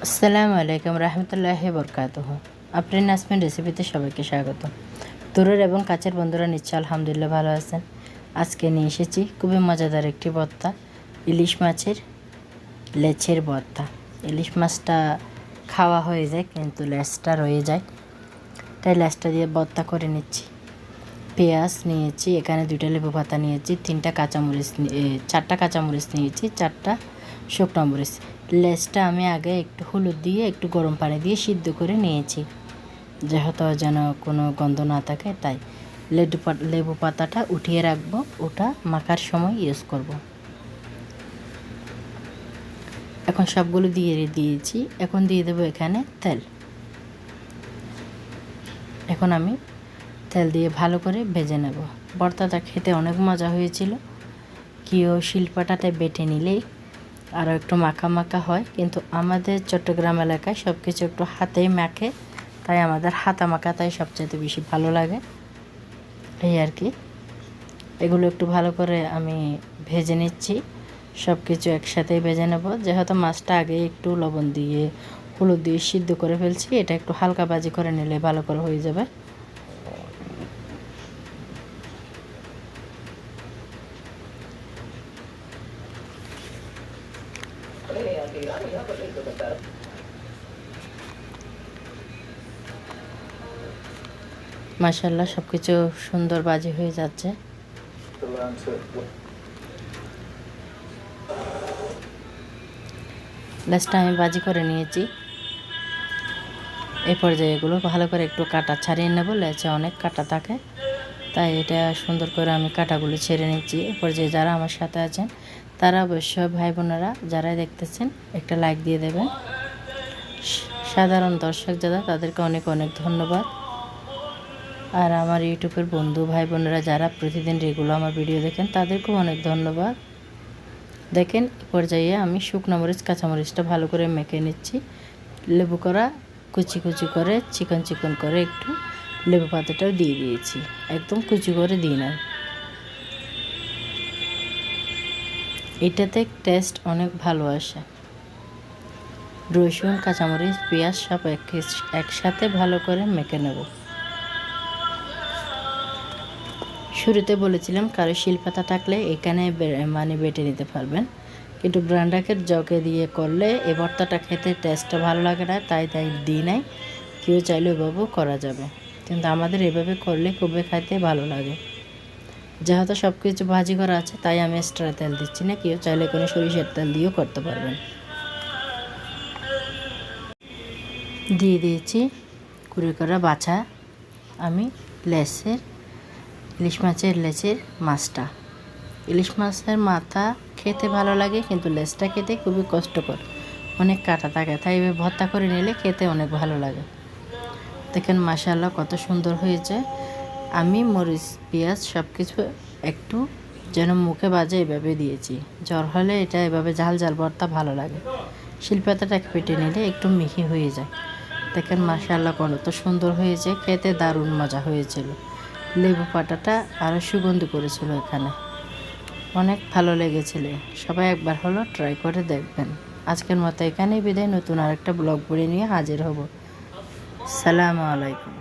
আসসালামু আলাইকুম রহমতুল্লাহি বরকাতুহ। আপনার নাসমিন রেসিপিতে সবাইকে স্বাগত। দূরের এবং কাছের বন্ধুরা নিশ্চয় আলহামদুলিল্লাহ ভালো আছেন। আজকে নিয়ে এসেছি খুবই মজাদার একটি ভর্তা, ইলিশ মাছের লেজের ভর্তা। ইলিশ মাছটা খাওয়া হয়ে যায় কিন্তু লেজটা রয়ে যায়, তাই লেজটা দিয়ে ভর্তা করে নিচ্ছি। পেঁয়াজ নিয়েছি, এখানে 2টা লেবু পাতা নিয়েছি, 3টা কাঁচামরিচ, 4টা কাঁচামরিচ নিয়েছি, 4টা শুকনো মরিচ। লেজটা আমি আগে একটু হলুদ দিয়ে একটু গরম পানি দিয়ে সিদ্ধ করে নিয়েছি, যেহেতু যেন কোনো গন্ধ না থাকে, তাই লেবু পাতাটা উঠিয়ে রাখবো, ওটা মাখার সময় ইউজ করব। এখন সবগুলো দিয়ে দিয়েছি। এখন দিয়ে দেবো এখানে তেল। এখন আমি তেল দিয়ে ভালো করে ভেজে নেব। ভর্তাটা খেতে অনেক মজা হয়েছিল। কেউ শিলপাটাতে বেটে নিলেই আরও একটু মাখা মাখা হয়, কিন্তু আমাদের চট্টগ্রাম এলাকায় সব কিছু একটু হাতেই মাখে, তাই আমাদের হাতা মাখাটাই সবচেয়ে বেশি ভালো লাগে। এই আর কি, এগুলো একটু ভালো করে আমি ভেজে নিচ্ছি। সব কিছু একসাথেই ভেজে নেব, যেহেতু মাছটা আগে একটু লবণ দিয়ে হলুদ দিয়ে সিদ্ধ করে ফেলছি। এটা একটু হালকা ভাজি করে নিলে ভালো করে হয়ে যাবে। মাশাআল্লাহ সব কিছু সুন্দর ভাজি হয়ে যাচ্ছে। লেজটা আমি ভাজি করে নিয়েছি। এই পর্যায়ে এগুলো ভালো করে একটু কাটা ছাড়িয়ে নেব। লেজে অনেক কাটা থাকে, তাই এটা সুন্দর করে আমি কাটাগুলো ছেড়ে নিচ্ছি। এই পর্যায়ে যারা আমার সাথে আছেন তারা অবশ্যই ভাই বোনেরা যারা দেখতেছেন একটা লাইক দিয়ে দেবেন। সাধারণ দর্শক যারা, তাদেরকে অনেক অনেক ধন্যবাদ। আর আমার ইউটিউবের বন্ধু ভাই বোনেরা যারা প্রতিদিন রেগুলার আমার ভিডিও দেখেন, তাদেরকেও অনেক ধন্যবাদ। দেখেন এই পর্যায়ে আমি শুকনো মরিচ কাঁচামরিচটা ভালো করে মেখে নিচ্ছি। লেবু করা কুচি কুচি করে চিকন চিকন করে একটু লেবু পাতাটাও দিয়ে দিয়েছি, একদম কুচি করে দিই না। এটাতে টেস্ট অনেক ভালো আসে। রসুন কাঁচামরিচ পেঁয়াজ সব একসাথে ভালো করে মেখে নেব। শুরুতে বলেছিলাম কারো শিলপাতা থাকলে এখানে বেটে নিতে পারবেন, কিন্তু ব্রান্ডাকের জগে দিয়ে করলে এই ভর্তাটা খেতে টেস্টটা ভালো লাগে না, তাই দিই নাই। কেউ চাইলে ওইভাবেও করা যাবে, কিন্তু আমাদের এভাবে করলে খুবই খাইতে ভালো লাগে। যেহেতু সব কিছু ভাজি করা আছে, তাই আমি এক্সট্রা তেল দিচ্ছি না। কেউ চাইলে কোনো সরিষার তেল দিয়েও করতে পারবেন। দিয়ে দিয়েছি কুড়ি করা বাছা আমি ইলিশ মাছের লেজের মাছটা। ইলিশ মাছের মাথা খেতে ভালো লাগে, কিন্তু লেজটা খেতে খুবই কষ্টকর, অনেক কাটা থাকে, তাই ভর্তা করে নিলে খেতে অনেক ভালো লাগে। দেখেন মাশাআল্লাহ কত সুন্দর হয়েছে। আমি মরিচ পেঁয়াজ সব কিছু একটু যেন মুখে বাজে এভাবে দিয়েছি। জ্বর হলে এটা এভাবে ঝাল ঝাল ভর্তা ভালো লাগে। শিলপাতাটা পেটে নিলে একটু মিহি হয়ে যায়। দেখেন মাশাআল্লাহ কত সুন্দর হয়েছে, খেতে দারুণ মজা হয়েছিল। লেবু পাতাটা আরও সুগন্ধি করেছিল, এখানে অনেক ভালো লেগেছিল। সবাই একবার হলো ট্রাই করে দেখবেন। আজকের মতো এখানেই বিদায়। নতুন আরেকটা ব্লগ পড়ে নিয়ে হাজির হব। সালামু আলাইকুম।